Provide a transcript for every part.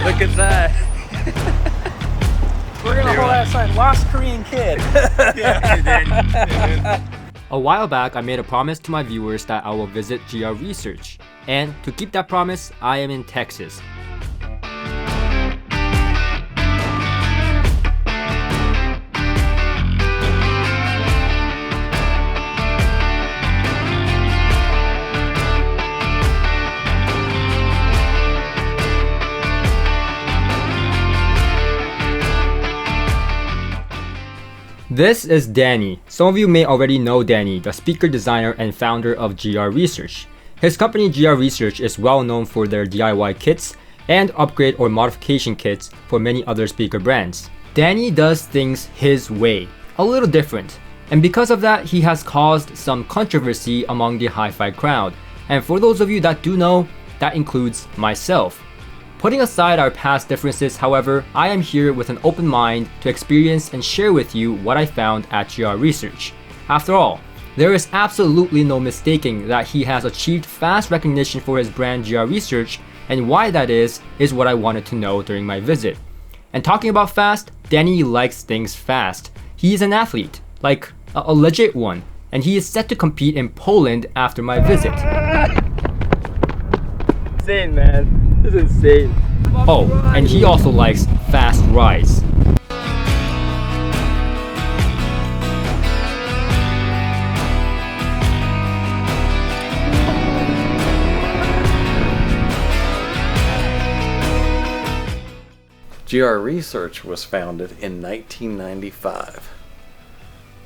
Look at that. We're gonna hold that sign, Lost Korean Kid. A while back, I made a promise to my viewers that I will visit GRResearch. And to keep that promise, I am in Texas. This is Danny. Some of you may already know Danny, the speaker designer and founder of GRResearch. His company GRResearch is well known for their DIY kits and upgrade or modification kits for many other speaker brands. Danny does things his way, a little different, and because of that he has caused some controversy among the hi-fi crowd. And for those of you that do know, that includes myself. Putting aside our past differences, however, I am here with an open mind to experience and share with you what I found at GRResearch. After all, there is absolutely no mistaking that he has achieved fast recognition for his brand GRResearch, and why that is what I wanted to know during my visit. And talking about fast, Danny likes things fast. He is an athlete, like a legit one, and he is set to compete in Poland after my visit. Insane, man. This is insane. Oh, and he also likes fast rides. GRResearch was founded in 1995.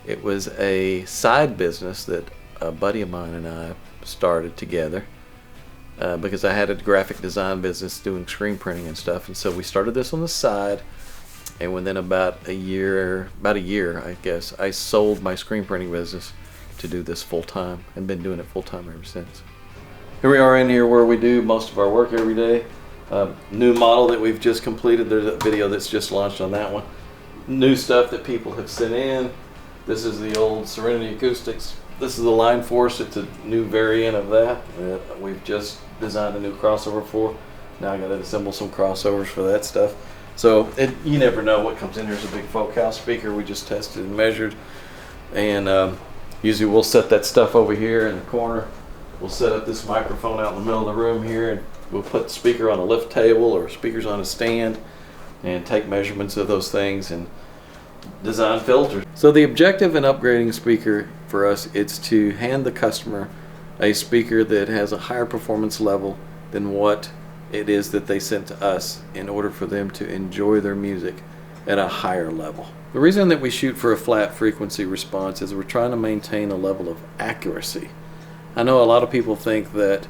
It was a side business that a buddy of mine and I started together. Because I had a graphic design business doing screen printing and stuff, and so we started this on the side, and within about a year I guess, I sold my screen printing business to do this full-time, and been doing it full-time ever since. Here we are in here where we do most of our work every day. New model that we've just completed, there's a video that's just launched on that one. New stuff that people have sent in. This is the old Serenity Acoustics. This is the Line Force. It's a new variant of that. We've just designed a new crossover for. Now I got to assemble some crossovers for that stuff. So you never know what comes in. There's a big folk house speaker we just tested and measured, and usually we'll set that stuff over here in the corner. We'll set up this microphone out in the middle of the room here, and we'll put the speaker on a lift table or speakers on a stand and take measurements of those things and design filters. So the objective in upgrading a speaker for us, it's to hand the customer a speaker that has a higher performance level than what it is that they sent to us in order for them to enjoy their music at a higher level. The reason that we shoot for a flat frequency response is we're trying to maintain a level of accuracy. I know a lot of people think that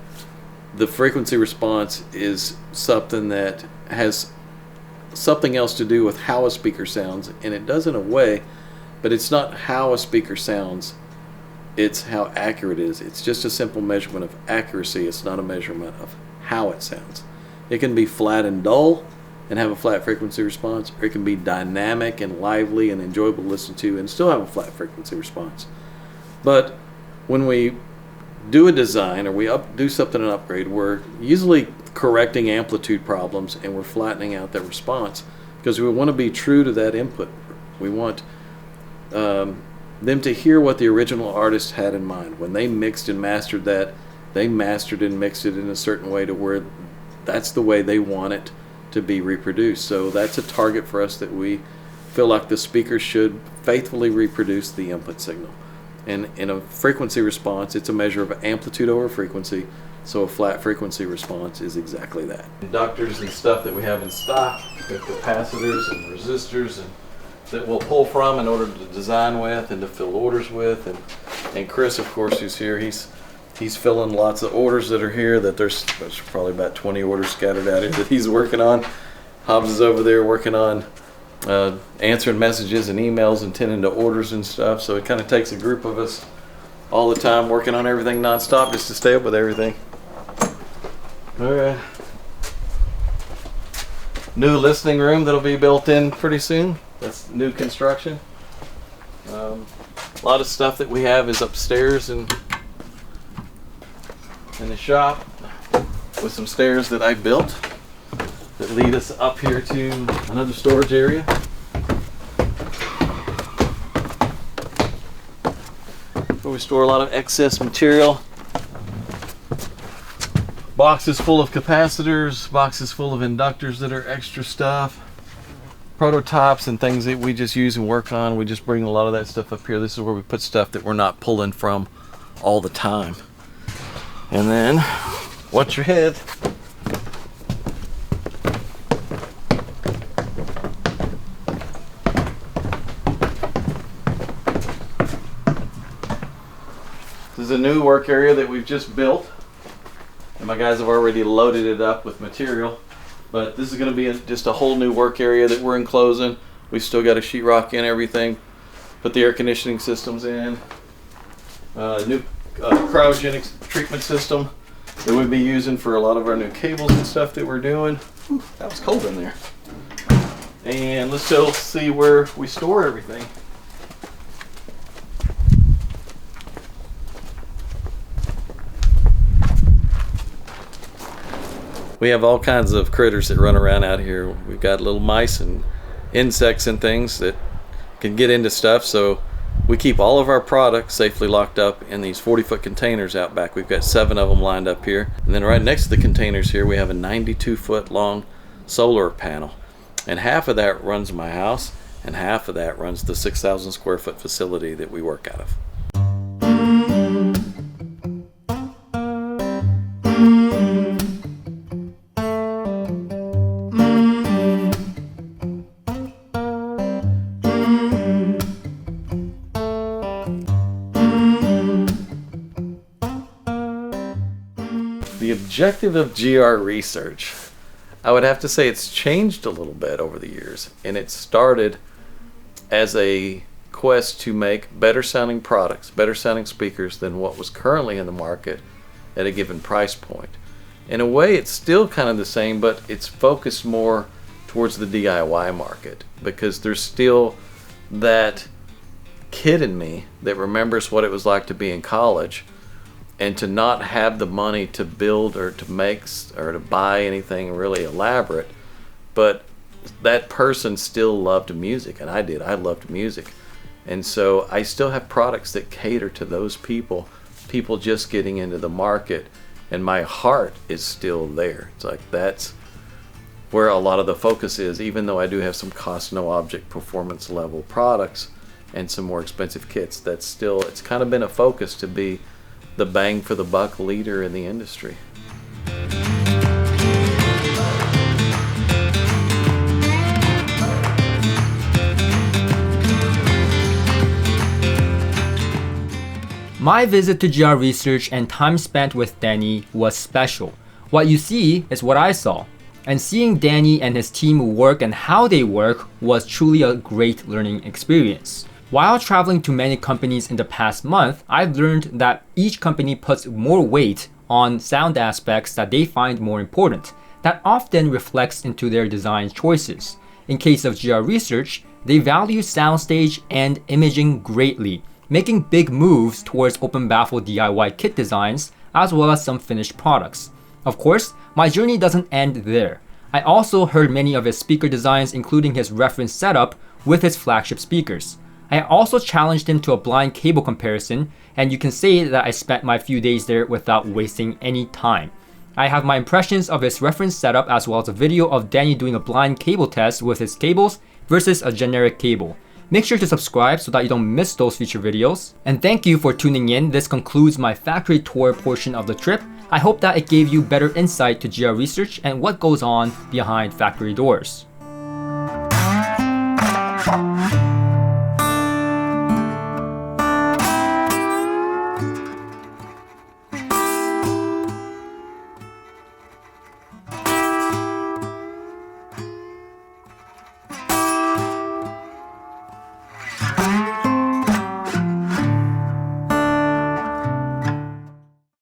the frequency response is something that has something else to do with how a speaker sounds, and it does in a way, but it's not how a speaker sounds, it's how accurate it is. It's just a simple measurement of accuracy. It's not a measurement of how it sounds. It can be flat and dull and have a flat frequency response, or it can be dynamic and lively and enjoyable to listen to and still have a flat frequency response. But when we do a design or we do something an upgrade, we're usually correcting amplitude problems and we're flattening out that response because we want to be true to that input. We want them to hear what the original artist had in mind. When they mixed and mastered that, they mastered and mixed it in a certain way to where that's the way they want it to be reproduced. So that's a target for us, that we feel like the speaker should faithfully reproduce the input signal. And in a frequency response, it's a measure of amplitude over frequency, so a flat frequency response is exactly that. Inductors and stuff that we have in stock, with capacitors and resistors and that we'll pull from in order to design with and to fill orders with. And Chris, of course, who's here, he's filling lots of orders that are here, that there's probably about 20 orders scattered out here that he's working on. Hobbs is over there working on answering messages and emails and tending to orders and stuff. So it kind of takes a group of us all the time working on everything nonstop just to stay up with everything. All right. New listening room that'll be built in pretty soon. That's new construction. A lot of stuff that we have is upstairs and in the shop with some stairs that I built. that lead us up here to another storage area. Where we store a lot of excess material. Boxes full of capacitors, boxes full of inductors that are extra stuff, prototypes and things that we just use and work on. We just bring a lot of that stuff up here. This is where we put stuff that we're not pulling from all the time. And then, watch your head. This is a new work area that we've just built. And my guys have already loaded it up with material. But this is going to be just a whole new work area that we're enclosing. We've still got a sheetrock in everything. Put the air conditioning systems in. New cryogenic treatment system that we'll be using for a lot of our new cables and stuff that we're doing. Whew, that was cold in there. And let's still see where we store everything. We have all kinds of critters that run around out here. We've got little mice and insects and things that can get into stuff, so we keep all of our products safely locked up in these 40-foot containers out back. We've got 7 of them lined up here. And then right next to the containers here, we have a 92-foot long solar panel. And half of that runs my house, and half of that runs the 6,000 square foot facility that we work out of. The objective of GRResearch, I would have to say it's changed a little bit over the years, and it started as a quest to make better sounding products, better sounding speakers than what was currently in the market at a given price point. In a way, it's still kind of the same, but it's focused more towards the DIY market, because there's still that kid in me that remembers what it was like to be in college and to not have the money to build or to make or to buy anything really elaborate. But that person still loved music, and I did. I loved music. And so I still have products that cater to those people just getting into the market, and my heart is still there. It's like that's where a lot of the focus is, even though I do have some cost no object performance level products and some more expensive kits. That's still, it's kind of been a focus to be the bang for the buck leader in the industry. My visit to GRResearch and time spent with Danny was special. What you see is what I saw. And seeing Danny and his team work and how they work was truly a great learning experience. While traveling to many companies in the past month, I've learned that each company puts more weight on sound aspects that they find more important. That often reflects into their design choices. In case of GRResearch, they value soundstage and imaging greatly, making big moves towards open baffle DIY kit designs as well as some finished products. Of course, my journey doesn't end there. I also heard many of his speaker designs, including his reference setup with his flagship speakers. I also challenged him to a blind cable comparison, and you can say that I spent my few days there without wasting any time. I have my impressions of his reference setup as well as a video of Danny doing a blind cable test with his cables versus a generic cable. Make sure to subscribe so that you don't miss those future videos. And thank you for tuning in. This concludes my factory tour portion of the trip. I hope that it gave you better insight to GRResearch and what goes on behind factory doors.